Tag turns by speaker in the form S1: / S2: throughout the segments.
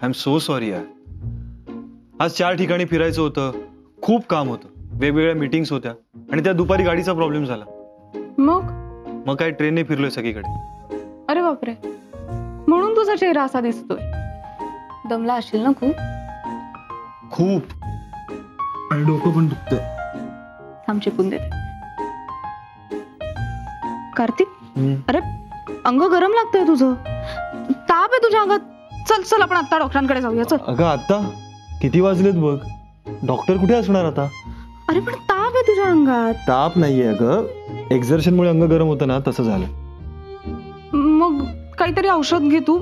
S1: I am so sorry यार. आज 4 ठिकाणी फिरायचं होतं, खूप काम होतं, वेगवेगळ्या मीटिंग्स होत्या आणि त्या दुपारी गाडीचा प्रॉब्लेम झाला.
S2: मग
S1: काय ट्रेनने फिरलोय सगळीकडे.
S2: अरे बापरे, म्हणून तुझा चेहरा असा दिसतोय. दमला असशील ना खूप.
S1: आणि डोकं पण दुखतंय.
S2: थांब चिपून देते. कार्तिक, अरे अंग गरम लागतंय तुझं, ताप आहे तुझ्या अंगात. चल चल आपण आता डॉक्टरांकडे जाऊया. चल.
S1: अगं आता किती वाजलेत बघ, डॉक्टर कुठे असणार आता.
S2: अरे पण ताप आहे तुझ्या अंगात.
S1: ताप नाहीये अगं, एक्झर्शनमुळे अंग गरम होतं ना, तसं झालं.
S2: मग काहीतरी औषध घे तू.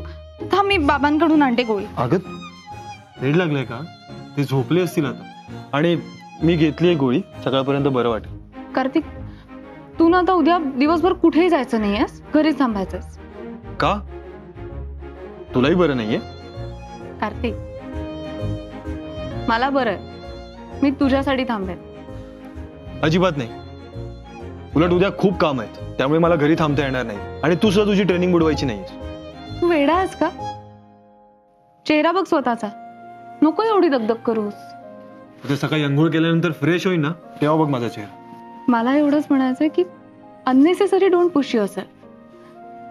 S2: थांब मी बाबांकडून आणते गोळी.
S1: अगं वेळ लागलाय का, ते झोपले असतील आता. आणि मी घेतली गोळी, सकाळपर्यंत बरं वाटेल.
S2: कार्तिक, तू ना आता उद्या दिवसभर कुठेही जायचं नाहीयेस, घरीच थांबायचंस.
S1: का, तुलाही बरं नाहीये?
S2: कार्तिक, मला बरं आहे, मी तुझ्यासाठी थांबेन.
S1: अजिबात नाही. उलट उद्या खूप काम आहेत, त्यामुळे मला घरी थांबता येणार नाही. आणि तू सुद्धा तुझी ट्रेनिंग बुडवायची नाहीये.
S2: तू वेडा आहेस का? चेहरा बघ स्वतःचा, नको एवढी दगदग करूस.
S1: उद्या सकाळी अंघोळ केल्यानंतर फ्रेश होईल ना, तेव्हा बघ माझा चेहरा.
S2: मला एवढंच म्हणायचंय की अननेसेसरी डोंट पुश युअरसेल्फ.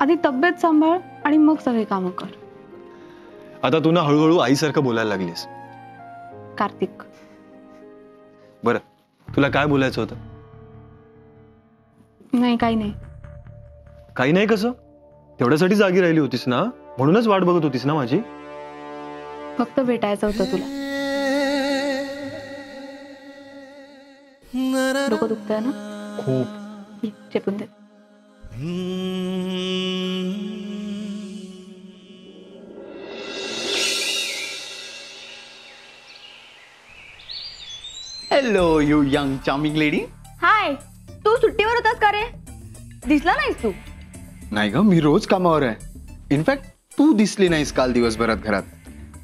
S2: आधी तब्येत सांभाळ आणि मग सगळे कामं कर.
S1: आता तू ना हळूहळू आईसारखं बोलायला लागलीस.
S2: कार्तिक,
S1: बरं तुला काय बोलायचं होतं?
S2: नाही काही नाही.
S1: काही नाही कसं? तेवढ्यासाठी जागी राहिली होतीस ना, म्हणूनच वाट बघत होतीस ना माझी.
S2: फक्त भेटायचं होतं तुला. डोकं दुखतंय ना
S1: खूप.
S2: चेपून दे.
S3: Hello you young charming lady.
S4: Hi, तू सुट्टीवर होतास का रे? दिसला नाहीस तू.
S3: नाही ग, मी रोज कामावर आहे. इनफॅक्ट तू दिसली नाहीस काल दिवसभरात घरात.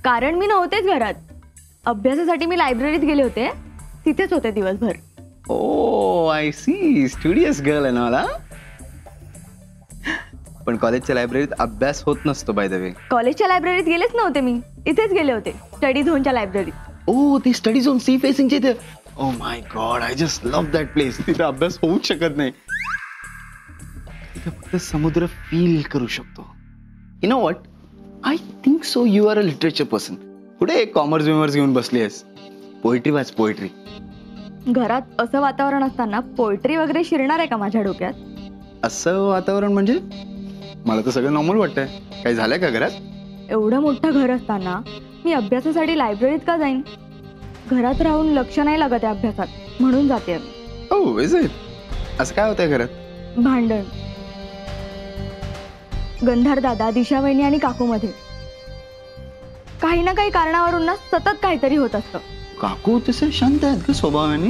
S4: कारण मी नव्हतेच घरात. अभ्यासासाठी मी लायब्ररीत गेले होते, तिथेच होते दिवसभर.
S3: ओ आय सी, स्टुडियस गर्ल आहे ना मला. पण कॉलेजच्या लायब्ररीत अभ्यास होत नसतो बाय द वे.
S4: कॉलेजच्या लायब्ररीत गेलेच नव्हते मी, इथेच गेले होते स्टडी झोनच्या लायब्ररीत.
S3: ओ ती स्टडी झोन सी फेसिंगचे इथे. Oh my God, I just love that place. तिथे अभ्यास होऊच शकत नाही. तिथे फक्त समुद्र फील करू शकतो. You know what, I think so you are a literature person. कुठे कॉमर्स विमर्स घेऊन बसली आहेस? पोएट्री वाच, पोएट्री.
S4: घरात असं वातावरण असताना पोएट्री वगैरे शिरणार आहे का माझ्या डोक्यात?
S3: असं वातावरण म्हणजे? मला तर सगळं नॉर्मल वाटतंय. काही झालंय का घरात?
S4: एवढं मोठं घर असताना मी अभ्यासासाठी लायब्ररीत का जाईन? घरात राहून लक्ष नाही लागत आहे अभ्यासात, म्हणून जाते.
S3: Oh is it? असं काय होतंय घरात?
S4: भांडण. गंधार दादा, दिशा वहिनी आणि काकूमध्ये काही ना काही कारणावरून ना सतत काहीतरी होत असतं.
S3: काकू तसे शांत आहेत का स्वभावाने?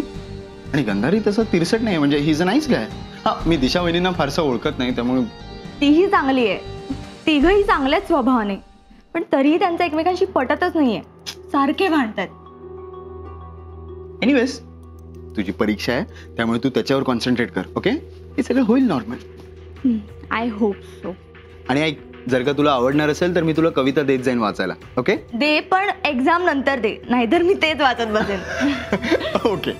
S3: आणि गंधारी तसं तिरसट नाही, म्हणजे ही इज अ नाईस गाय. हा, मी दिशा वहिनींना फारसं ओळखत नाही त्यामुळे.
S4: तीही चांगली आहे, तिघही चांगल्याच स्वभावाने, पण तरीही त्यांचं एकमेकांशी पटतच नाहीये. सारखे भांडतात.
S3: एनिवेज, तुझी परीक्षा आहे त्यामुळे तू त्याच्यावर कॉन्सन्ट्रेट कर. ओके, हे सगळं होईल नॉर्मल.
S4: I hope so.
S3: आणि ऐक, जर का तुला आवडणार असेल तर मी तुला कविता देत जाईन वाचायला. ओके
S4: दे, पण एक्झाम नंतर दे, नाहीतर मी तेच वाचत बसेन.
S3: ओके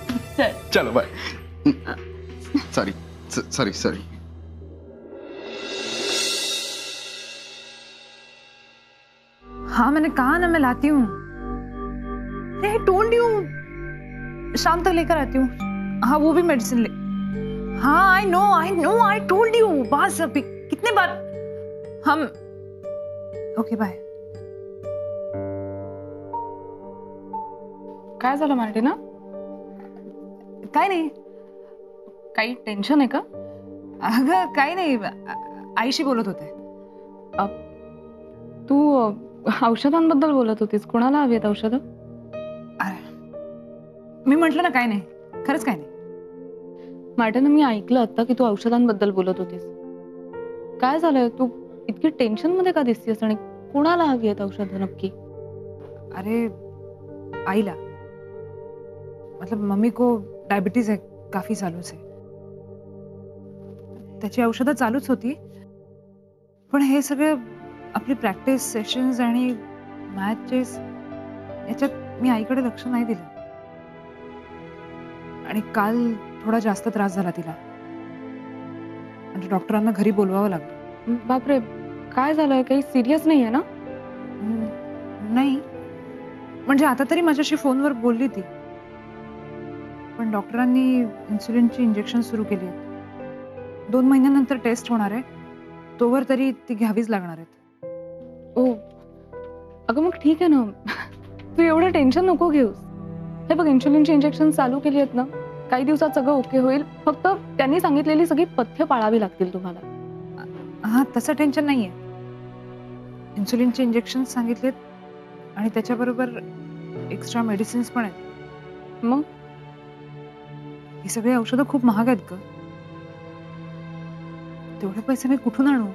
S3: चलो बाय. Sorry sorry sorry.
S5: हाँ मैंने कहा ना मैं लाती हूँ. नहीं टोल्ड यू, शाम तक लेकर आती हूँ. हाँ वो भी मेडिसिन ले. हाँ I know I told you. बस अभी कितने बार हम. Okay bye.
S2: काय झालं मार्टिना?
S5: काय नाही.
S2: काही टेन्शन आहे का?
S5: अगं काही नाही, आईशी बोलत होते.
S2: तू औषधांबद्दल बोलत होतीस. कोणाला हवी आहेत औषधं?
S5: मी म्हंटल ना काय नाही, खरंच काय नाही.
S2: मार्टिना, मी ऐकलं आता की तू औषधांबद्दल बोलत होतीस. काय झालंय? तू इतकी टेन्शन मध्ये का दिसतेस आणि कोणाला हवी आहेत औषधं नक्की?
S5: अरे आईला, मतलब मम्मी को डायबिटीज है काफी सालों से. त्याची औषधं चालूच होती, पण हे सगळं आपली प्रॅक्टिस सेशन्स आणि मॅथ चेस याच्यात मी आईकडे लक्ष नाही दिलं आणि काल थोडा जास्त त्रास झाला तिला म्हणजे डॉक्टरांना घरी बोलवावं लागलं.
S2: बापरे, काय झालंय? काही सिरियस नाहीये ना?
S5: नाही म्हणजे आता तरी माझ्याशी फोनवर बोलली ती, पण डॉक्टरांनी इन्सुलिनची इंजेक्शन सुरू केली आहेत. 2 महिन्यानंतर टेस्ट होणार आहे, तोवर तरी ती घ्यावीच लागणार आहेत.
S2: ओ अगं मग ठीक आहे ना, तू एवढं टेन्शन नको घेऊस. हे बघ, इन्शुलिनची इंजेक्शन चालू केली आहेत ना, काही दिवसात सगळं ओके होईल. फक्त त्यांनी सांगितलेली सगळी पथ्य पाळावी लागतील तुम्हाला.
S5: हा, तसं टेन्शन नाहीये. इन्सुलिनचे इंजेक्शन सांगितलेत आणि त्याच्याबरोबर एक्स्ट्रा मेडिसिन्स पण आहेत.
S2: मग
S5: ही सगळी औषधं खूप महाग आहेत ग. तेवढे पैसे मैं कुठून आणू?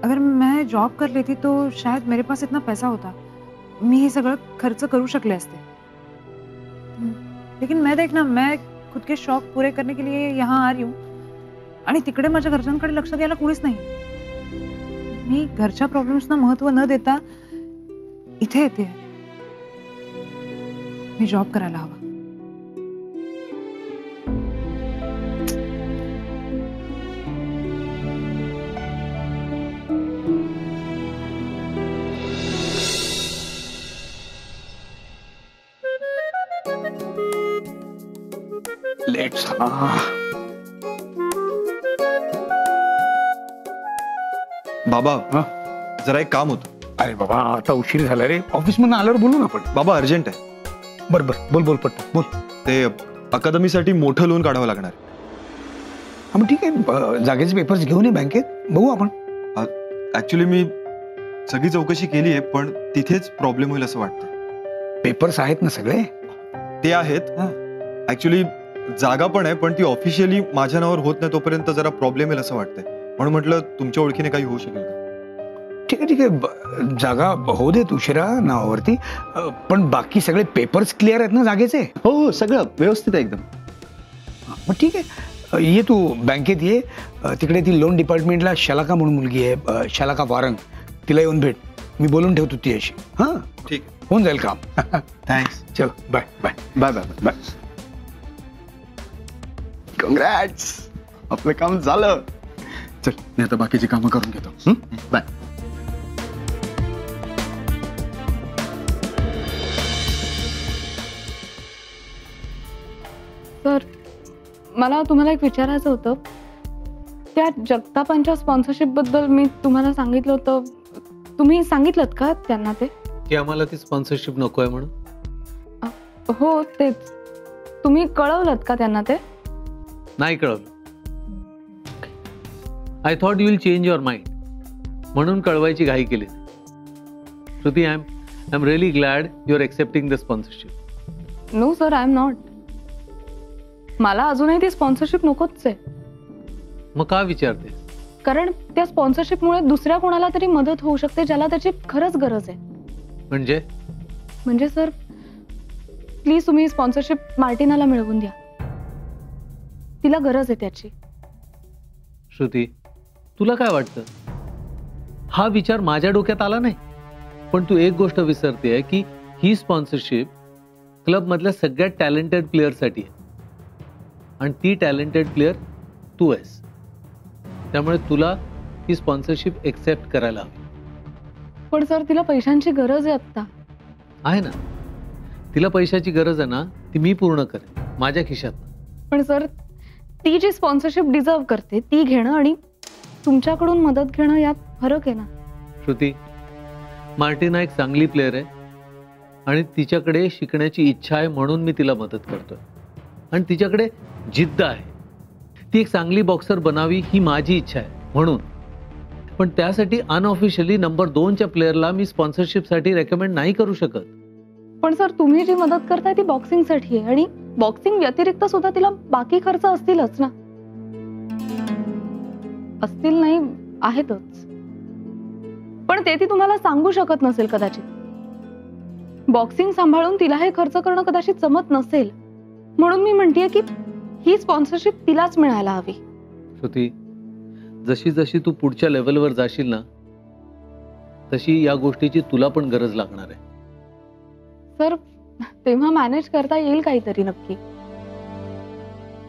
S5: अगर मैं जॉब कर लेती तो शायद मेरे पास इतना पैसा होता, मी हे सगळं खर्च करू शकले असते. लेकिन मैं देखना, मैं खुद के शौक पूरे करने के लिए यहाँ आ रही हूँ आणि तिकडे माझ्या घरच्यांकडे लक्ष द्यायला कोणीच नाही. मी घरच्या प्रॉब्लेम्सना महत्व न देता इथे येते. मी जॉब करायला हवा.
S3: लेट्स
S1: बाबा,
S3: हा?
S1: जरा एक काम होतं.
S6: अरे बाबा, आता उशीर झाला रे. ऑफिस मधून आल्यावर बोलू ना आपण.
S1: बाबा, अर्जंट आहे.
S6: बर बर, बोल बोल पट्ट बोल.
S1: ते अकादमीसाठी मोठं लोन काढावं लागणार.
S6: हा मग ठीक आहे, जागेचे पेपर्स घेऊन ये बँकेत, बघू आपण.
S1: ऍक्च्युली मी सगळी चौकशी केली आहे, पण तिथेच प्रॉब्लेम होईल असं वाटतं.
S6: पेपर्स आहेत ना सगळे?
S1: ते आहेत. ऍक्च्युली जागा पण आहे, पण ती ऑफिशियली माझ्या नावावर होत नाही तोपर्यंत जरा प्रॉब्लेम येईल असं वाटतंय. म्हणून म्हटलं तुमच्या ओळखीने काही होऊ शकेल का?
S6: ठीक आहे ठीक आहे, जागा होऊ देत उशिरा नावावरती, पण बाकी सगळे पेपर्स क्लिअर आहेत ना जागेचे?
S3: हो हो, सगळं व्यवस्थित आहे एकदम.
S6: मग ठीक आहे, ये तू बँकेत ये. तिकडे ती लोन डिपार्टमेंटला शलाका म्हणून मुलगी आहे, शलाका वारंग, तिला येऊन भेट. मी बोलून ठेवतो तिच्याशी. हां
S1: ठीक,
S6: होऊन जाईल काम.
S1: थँक्स.
S6: चल bye bye.
S3: Bye bye bye. Congrats, आपलं काम झालं. चल, मी आता बाकीची कामं करून घेतो. बाय.
S2: तर मला तुम्हाला एक विचारायचं होतं. त्या जगतापांच्या स्पॉन्सरशिप बद्दल मी तुम्हाला सांगितलं होतं, तुम्ही सांगितलं का त्यांना ते?
S7: की आम्हाला ती स्पॉन्सरशिप नको आहे म्हणून?
S2: हो तेच. तुम्ही कळवलं का त्यांना ते?
S7: नाही कळवलं. I thought you will change your mind म्हणून कळवायची घाई केली. Shruti, I am really glad you are accepting the sponsorship.
S2: No sir, I am not. मला अजूनही ती स्पॉन्सरशिप नकोच आहे.
S7: मग का विचारते?
S2: कारण त्या स्पॉन्सरशिपमुळे दुसऱ्या कोणाला तरी मदत होऊ शकते ज्याला त्याची खरंच गरज आहे.
S7: म्हणजे
S2: सर, प्लीज तुम्ही स्पॉन्सरशिप मार्टिनाला मिळवून द्या. तिला गरज आहे त्याची.
S7: श्रुती, तुला काय वाटतं? हा विचार माझ्या डोक्यात आला नाही. पण तू एक गोष्ट विसरते की ही स्पॉन्सरशिप क्लब मधल्या सगळ्यात टॅलेंटेड प्लेअरसाठी आहे आणि ती टॅलेंटेड प्लेअर तू आहेस. त्यामुळे तुला ही स्पॉन्सरशिप एक्सेप्ट करायला हवी.
S2: पण सर, तिला पैशांची गरज आहे आता.
S7: आहे ना, तिला पैशाची गरज आहे ना, ती मी पूर्ण करेन माझ्या खिशात.
S2: पण सर, ती जी स्पॉन्सरशिप डिझर्व करते ती घेणं आणि तुमच्याकडून मदत घेणं यात फरक आहे ना.
S7: श्रुती, मार्टिना एक चांगली प्लेअर आहे आणि तिच्याकडे शिकण्याची इच्छा आहे म्हणून मी तिला मदत करतोय. आणि तिच्याकडे जिद्द आहे. ती एक चांगली बॉक्सर बनावी ही माझी इच्छा आहे म्हणून. पण त्यासाठी अनऑफिशियली नंबर 2च्या प्लेअरला मी स्पॉन्सरशिपसाठी रेकमेंड नाही करू शकत.
S2: पण सर, तुम्ही जी मदत करताय ती बॉक्सिंगसाठी आहे आणि बॉक्सिंग व्यतिरिक्त सुद्धा तिला बाकी खर्च असतीलच ना. असतील नाही, आहेतच. पण ते ती तुम्हाला सांगू शकत नसेल कदाचित. बॉक्सिंग सांभाळून तिला हे खर्च करणं कदाचित जमत नसेल. म्हणून मी म्हणतेय की ही स्पॉन्सरशिप तिलाच मिळायला हवी.
S7: श्रुती, जशी जशी तू पुढच्या लेवलवर जाशील ना तशी या गोष्टीची तुला पण गरज लागणार आहे.
S2: सर तेव्हा मॅनेज करता येईल काहीतरी नक्की.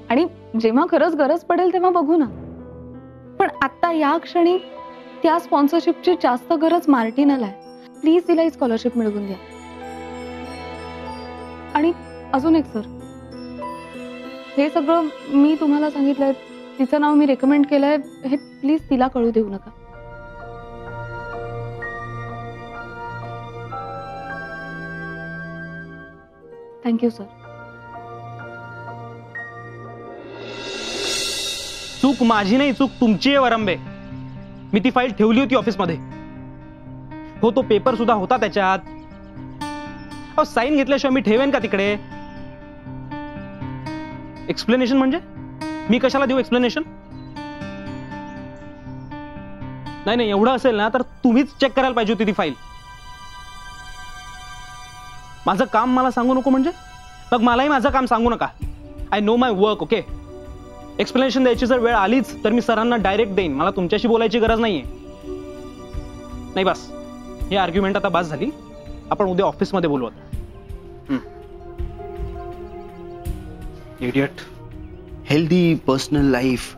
S2: आणि जेव्हा खरंच गरज पडेल तेव्हा बघू ना. पण आता या क्षणी त्या स्पॉन्सरशिपची जास्त गरज मार्टिनाला आहे. प्लीज तिला ही स्कॉलरशिप मिळवून द्या. आणि अजून एक सर, हे सगळं मी तुम्हाला सांगितलंय, तिचं नाव मी रेकमेंड केलंय, हे प्लीज तिला कळू देऊ नका. Thank you sir.
S8: चूक माझी नाही, चूक तुमची आहे वरंबे. मी ती फाईल ठेवली होती ऑफिसमध्ये. हो, तो पेपर सुद्धा होता त्याच्यात. अहो, साईन घेतल्याशिवाय मी ठेवेन का तिकडे? एक्सप्लेनेशन म्हणजे मी कशाला देऊ एक्सप्लेनेशन? नाही, एवढं असेल ना तर तुम्हीच चेक करायला पाहिजे होती ती फाईल. माझं काम मला सांगू नको म्हणजे? मग मलाही माझं काम सांगू नका. I know my work. Okay, explanation द्यायची जर वेळ आलीच तर मी सरांना डायरेक्ट देईन. मला तुमच्याशी बोलायची गरज नाहीये. नाही, बस ही आर्ग्युमेंट आता बस झाली. आपण उद्या ऑफिसमध्ये बोलू. Idiot.
S3: Healthy personal life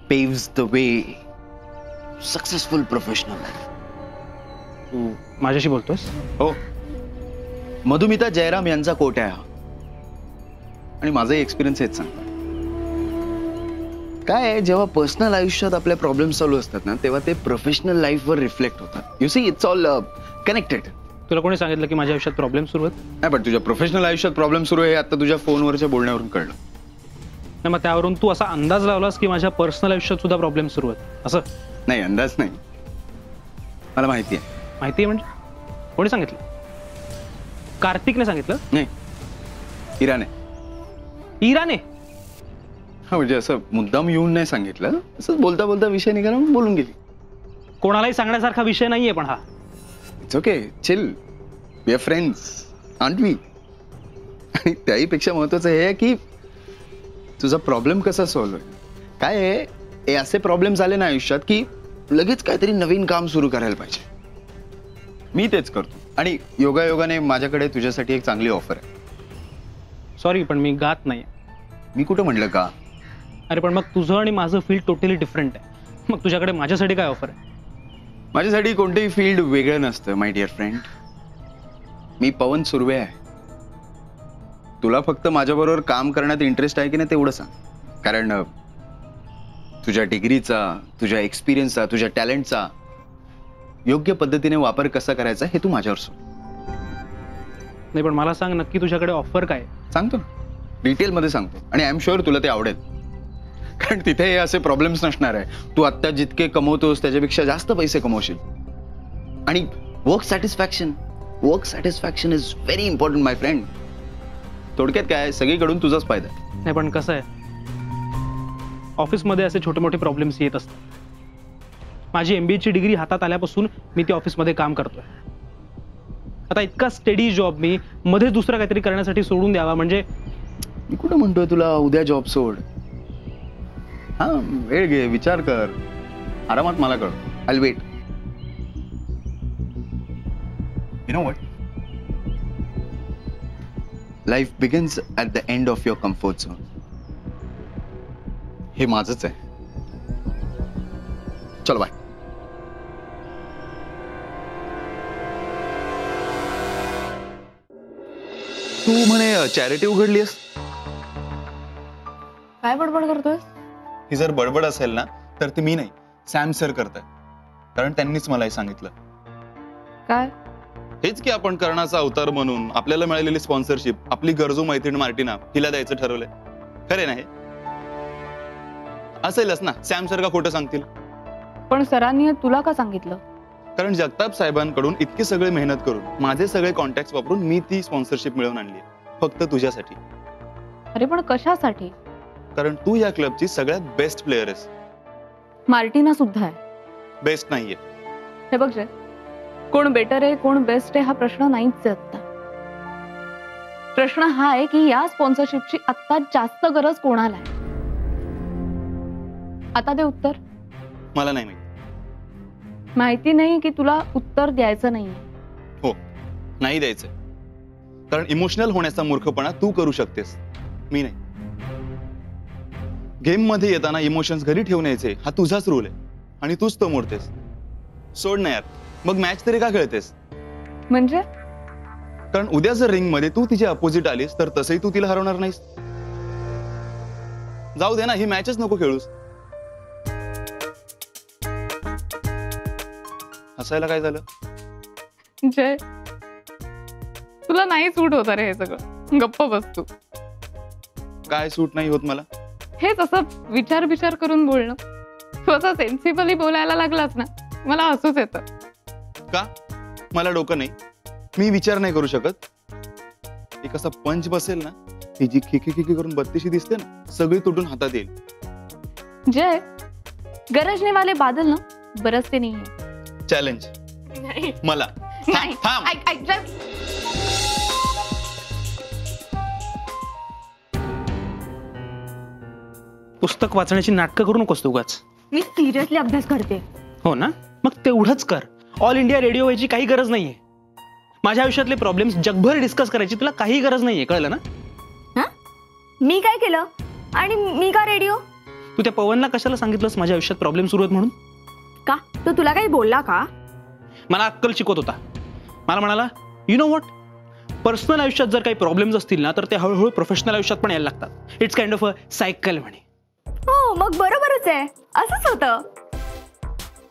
S3: paves the way successful professional life.
S8: तू माझ्याशी बोलतोस?
S3: हो, मधुमिता जयराम यांचा कोट आहे हा. आणि माझाही एक्सपिरियन्स हेच सांगतो. काय आहे, जेव्हा पर्सनल आयुष्यात आपल्या प्रॉब्लेम चालू असतात ना, तेव्हा ते प्रोफेशनल लाईफवर रिफ्लेक्ट होतात. You see, it's all connected.
S8: तुला कोणी सांगितलं की माझ्या आयुष्यात प्रॉब्लेम सुरू आहेत?
S3: नाही, पण तुझ्या प्रोफेशनल आयुष्यात प्रॉब्लेम सुरू आहे आता तुझ्या फोनवरच्या बोलण्यावरून कळलं.
S8: नाही, मग त्यावरून तू असा अंदाज लावलास की माझ्या पर्सनल आयुष्यात सुद्धा प्रॉब्लेम सुरू आहेत असं?
S3: नाही, अंदाज नाही, मला माहिती आहे.
S8: माहिती आहे म्हणजे? कोणी सांगितलं? कार्तिकने सांगितलं?
S3: नाही, इराने.
S8: इराने?
S3: हा, म्हणजे असं मुद्दाम येऊन नाही सांगितलं, असं बोलता बोलता विषय निघाला म्हणून बोलून गेली.
S8: कोणालाही सांगण्यासारखा विषय नाहीये पण हा.
S3: It's okay, chill, we are friends, aren't we? आणि त्याहीपेक्षा महत्वाचं हे आहे की तुझा प्रॉब्लेम कसा सॉल्व्ह आहे. काय आहे, हे असे प्रॉब्लेम्स आले ना आयुष्यात की लगेच काहीतरी नवीन काम सुरू करायला पाहिजे. मी तेच करतो. आणि योगायोगाने माझ्याकडे तुझ्यासाठी एक चांगली ऑफर आहे.
S8: सॉरी, पण मी गात नाही.
S3: मी कुठं म्हटलं का?
S8: अरे पण मग तुझं आणि माझं फील्ड टोटली डिफरंट आहे. मग तुझ्याकडे माझ्यासाठी काय ऑफर आहे?
S3: माझ्यासाठी कोणतेही फील्ड वेगळं नसतं माय डिअर फ्रेंड. मी पवन सुर्वे आहे. तुला फक्त माझ्याबरोबर काम करण्यात इंटरेस्ट आहे की नाही तेवढं सांग. कारण तुझ्या डिग्रीचा, तुझ्या एक्सपिरियन्सचा, तुझ्या टॅलेंटचा योग्य पद्धतीने वापर कसा करायचा हे तू माझ्यावर सोड.
S8: नाही, पण मला सांग नक्की तुझ्याकडे ऑफर काय?
S3: सांगतो ना, डिटेलमध्ये सांगतो. आणि आय एम शुअर तुला ते आवडेल. कारण तिथे हे असे प्रॉब्लेम्स नसणार आहे. तू आत्ता जितके कमवतोस त्याच्यापेक्षा जास्त पैसे कमवशील. आणि work satisfaction is very important my friend. थोडक्यात काय, सगळीकडून तुझाच फायदा आहे.
S8: नाही, पण कसं आहे, ऑफिसमध्ये असे छोटे मोठे प्रॉब्लेम्स येत असतात. माझी MBA ची डिग्री हातात आल्यापासून मी ती ऑफिसमध्ये काम करतोय. आता इतका स्टेडी जॉब मी मध्ये दुसरं काहीतरी करण्यासाठी सोडून द्यावा म्हणजे?
S3: मी कुठं म्हणतोय तुला उद्या जॉब सोड. हा, वेळ घे, विचार कर, आरामात मला कळ. I will wait. You know what, life begins at the end of your comfort zone. हे माझंच आहे. चल बाय. तू म्हणे चॅरिटी उघडलीस?
S2: काय बडबड करतोय?
S1: ही जर बडबड असेल ना तर ती मी नाही, सॅम सर करताय. कारण त्यांनीच मला हे सांगितलं.
S2: काय?
S1: हेच की आपण कर्णाचा अवतार म्हणून आपल्याला मिळालेली स्पॉन्सरशिप आपली गरजू मैत्रीण मार्टिना हिला द्यायचं ठरवलंय. खरे नाही असेलच ना, सॅम सर का खोटं सांगतील?
S2: पण सरांनी हे तुला का सांगितलं?
S1: कारण जगताप साहेबांकडून इतकी सगळी मेहनत करून, माझे सगळे कॉन्टॅक्ट वापरून मी ती स्पॉन्सरशिप मिळवून आणली, फक्त तुझ्यासाठी.
S2: अरे पण कशासाठी?
S1: कारण तू या क्लबची सगळ्यात बेस्ट प्लेयर आहेस.
S2: मार्टिना सुद्धा आहे.
S1: बेस्ट नाहीये.
S2: हे बघ जय, कोण बेटर आहे कोण बेस्ट आहे हा प्रश्न नाहीच आहे आता. प्रश्न हा आहे की या स्पॉन्सरशिपची आता जास्त गरज कोणाला आहे? आता दे उत्तर.
S1: मला नाही माहिती.
S2: माहिती नाही की तुला उत्तर द्यायचं नाहीये.
S3: हो, नाही द्यायचंय. कारण इमोशनल होण्याचा मूर्खपणा तू करू शकतेस, मी नाही. गेम मध्ये येताना इमोशन्स घरी ठेवून यायचे हा तुझाच रूल आहे आणि तूच तो मोडतेस. सोड ना यार, मग मॅच तरी का खेळतेस?
S2: म्हणजे
S3: कारण उद्या जर रिंग मध्ये तू तिच्या अपोजिट आलीस तर तसंही तू तिला हरवणार नाहीस. जाऊ दे ना, ही मॅचच नको खेळूस. हसायला काय झालं?
S2: जय, तुला नाही सूट होत रे हे सगळं. गप्प बस तू.
S3: काय सूट नाही होत मला?
S2: हेच असं विचार करून बोलणं. तू असं सेन्सिबली बोलायला लागलास ना, मला हसूच येतं.
S3: का? मला डोकं नाही, मी विचार नाही करू शकत. एक असा पंच बसेल ना, ही जी खिकी करून बत्तीशी दिसते ना, सगळी तुटून हातात येईल.
S2: जय, गरजने वाले बादल ना बरसते नाही है.
S3: चॅलेंज
S2: नाही
S3: मला.
S2: नाही.
S3: थांब.
S2: ऐक जय.
S8: पुस्तक वाचण्याची नाटकं करू नकोस तू उगाच.
S4: मी सिरियसली अभ्यास करते.
S8: हो ना, मग तेवढंच कर. ऑल इंडिया रेडिओ व्हायची काही गरज नाहीये. माझ्या आयुष्यातले प्रॉब्लेम्स जगभर डिस्कस करायची तुला काही गरज नाहीये, कळलं ना?
S4: मी काय केलं आणि मी का रेडिओ?
S8: तू त्या पवनला कशाला सांगितलंस माझ्या आयुष्यात प्रॉब्लेम सुरू आहेत म्हणून?
S4: का तो तुला काही बोलला का?
S8: मला अक्कल शिकवत होता. मला म्हणाला, यु नो व्हॉट, पर्सनल आयुष्यात जर काही प्रॉब्लेम्स असतील ना तर ते हळूहळू प्रोफेशनल आयुष्यात पण यायला लागतात. It's kind of a cycle म्हणे.
S4: हो, मग बरोबरच आहे. असंच होतं.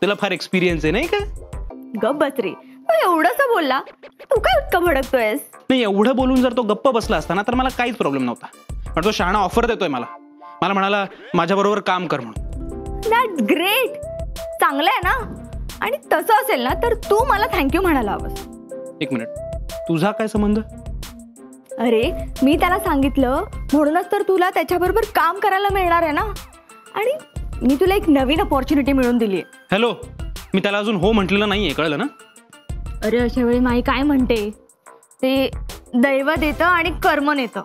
S8: तुला फार एक्सपिरियन्स आहे नाही का?
S4: गप बस रे. एवढंच बोलला, तू काय इतकं भडकतोयस?
S8: नाही, एवढं बोलून जर तो गप्प बसला असता ना तर मला काहीच प्रॉब्लेम नव्हता. पण तो शहाणा ऑफर देतोय मला. मला म्हणाला माझ्या बरोबर काम कर म्हणून.
S4: That's great. चांगलं आहे ना. आणि तसं असेल ना तर तू मला थँक्यू म्हणायला हवंस.
S8: एक मिनिट, तुझा काय संबंध?
S4: अरे, मी त्याला सांगितलं म्हणूनच तर तुला त्याच्याबरोबर काम करायला मिळणार आहे ना. आणि मी तुला एक नवीन अपॉर्च्युनिटी मिळवून दिली आहे.
S8: हॅलो, मी त्याला अजून हो म्हटलेलं नाहीये, कळलं ना?
S4: अरे, अशा वेळी माई काय म्हणते, ते दैव देतं आणि कर्म नेतं.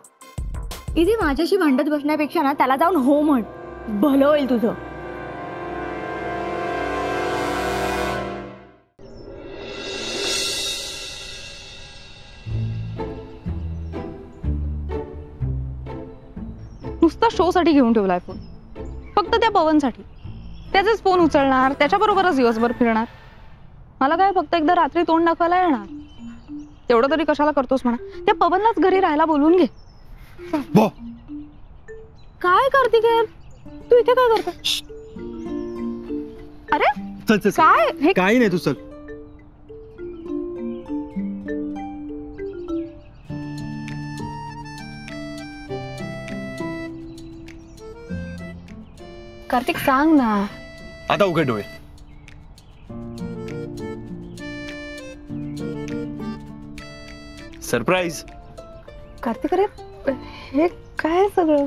S4: इथे माझ्याशी भांडत बसण्यापेक्षा ना त्याला जाऊन हो म्हण, भलं होईल तुझं.
S2: नुसता शो साठी घेऊन ठेवलाय फोन, फक्त त्या पवनसाठी. त्याचेच फोन उचलणार, त्याच्याबरोबरच दिवसभर फिरणार. मला काय फक्त एकदा रात्री तोंड दाखवायला येणार. तेवढं तरी कशाला करतोस म्हणा. त्या पवनलाच घरी राहायला बोलवून घे. काय करते काय तू इथे? काय करते? अरे
S1: चल चल
S2: काय हे?
S1: काही नाही, तू चल.
S2: कार्तिक सांग ना.
S1: आता उघड डोळे. सरप्राईज.
S2: कार्तिक, अरे हे काय सगळं?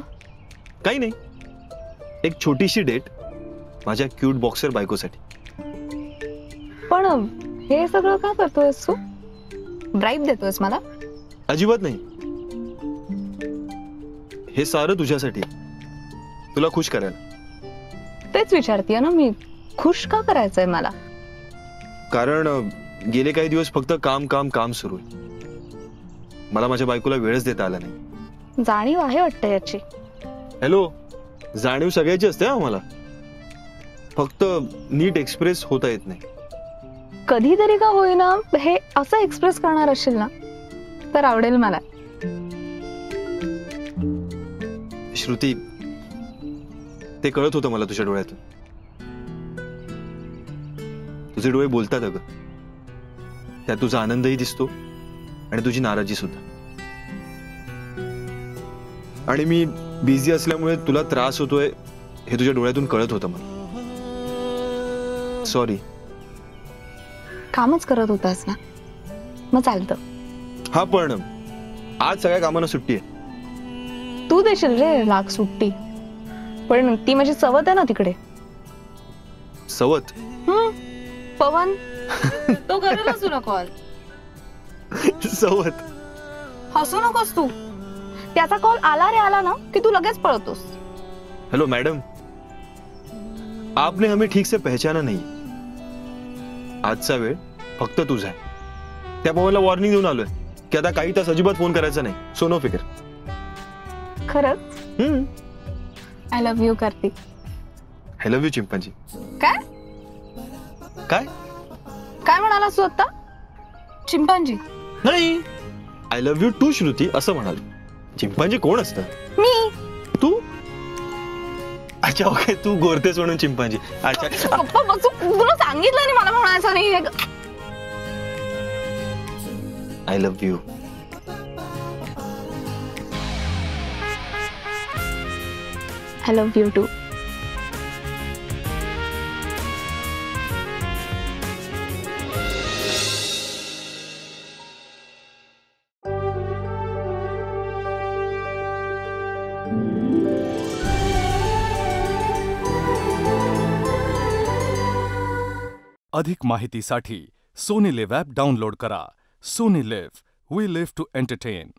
S1: काही नाही, एक छोटीशी डेट माझ्या क्यूट बॉक्सर बायकोसाठी.
S2: पण हे सगळं का करतोयस तू? ब्राईब देतोयस मला?
S1: अजिबात नाही, हे सारं तुझ्यासाठी, तुला खुश करायला.
S2: तेच विचारतीये ना मी, खुश का करायचंय मला?
S1: कारण गेले काही दिवस फक्त काम काम काम सुरू आहे. मला माझ्या बायकोला वेळच देता आला नाही.
S2: जाणीव आहे वाटतं याची.
S1: हॅलो, जाणीव सगळ्याची असते आम्हाला, फक्त नीट एक्सप्रेस होता येत नाही.
S2: कधीतरी का होईना हे असं एक्सप्रेस करणार असेल ना तर आवडेल मला.
S1: श्रुती, ते कळत होतं मला तुझ्या डोळ्यातून. तुझे डोळे बोलतात अगं, त्यात तुझा आनंदही दिसतो आणि तुझी नाराजी सुद्धा. आणि मी बिझी असल्यामुळे तुला त्रास होतोय हे तुझ्या डोळ्यातून कळत होतं मला. सॉरी.
S2: कामच करत होतास ना, मग चालतं.
S1: हा, पण आज सगळ्या कामांना सुट्टी आहे.
S2: तू देशील रे लाख सुट्टी, पण ती माझी सवत आहे ना तिकडे.
S1: सवत?
S2: पवन तो करेल असू ना कॉल.
S1: सवत?
S2: हसू नकोस तू. त्याचा कॉल आला रे आला ना की तू लगेच पळतोस.
S1: हेलो मैडम, आपने हमें ठीक से पहचाना नहीं. आजचा वेळ फक्त तुझा आहे. त्या पवनला वॉर्निंग देऊन आलोय की आता काही तास अजिबात फोन करायचा नाही. सो नो फिकर.
S2: खरंच I love you Kartik.
S1: I love you chimpanzee.
S2: काय
S1: काय
S2: काय म्हणालास तू आता? चिंपांजी?
S1: नाही, I love you too Shruti असं म्हणालो. चिंपांजी कोण असतं?
S2: मी.
S1: तू? अच्छा ओके, तू गोरतेस म्हणून चिंपांजी. अच्छा
S2: पप्पा बघ, तुला सांगितलं नाही मला म्हणायचं नाही.
S1: I love you.
S2: I love you too.
S9: अधिक माहितीसाठी सोनी लिव्ह ॲप डाउनलोड करा. Sony Liv, we live to entertain.